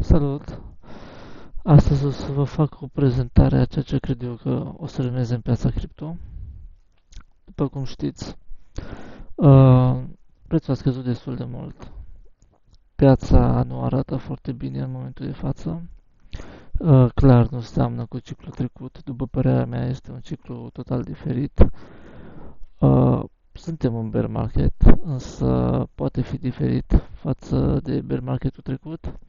Salut! Astăzi o să vă fac o prezentare a ceea ce cred eu că o să urmeze în piața cripto. După cum știți, uh, prețul a scăzut destul de mult. Piața nu arată foarte bine în momentul de față. Clar, nu seamănă cu ciclul trecut. După părerea mea, este un ciclu total diferit. Suntem în bear market, însă poate fi diferit față de bear marketul trecut.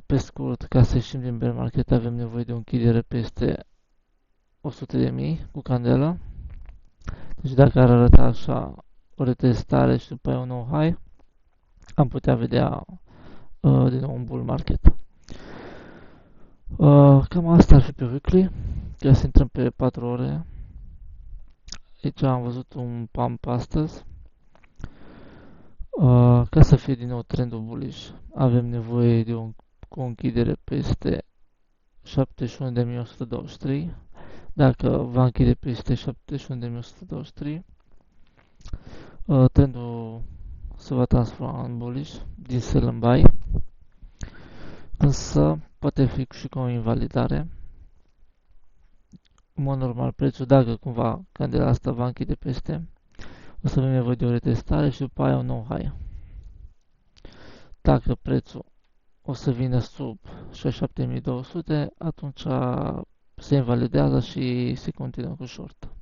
Pe scurt, ca să ieșim din bear market avem nevoie de o închidere peste 100.000 cu candela. Deci dacă ar arăta așa o retestare și după aia un nou high, am putea vedea din nou un bull market. Cam asta ar fi pe weekly. Ca să intrăm pe 4 ore. Aici am văzut un pump astăzi. Ca să fie din nou trendul bullish, avem nevoie de o închidere peste 71.123. Dacă va închide peste 71.123, trendul se va transforma în bullish, din sell în buy, însă poate fi și cu o invalidare. În mod normal, prețul, dacă cumva candela asta va închide peste, o să avem nevoie de o retestare și după aia un nou high. Dacă prețul o să vină sub 67.200, atunci se invalidează și se continuă cu short.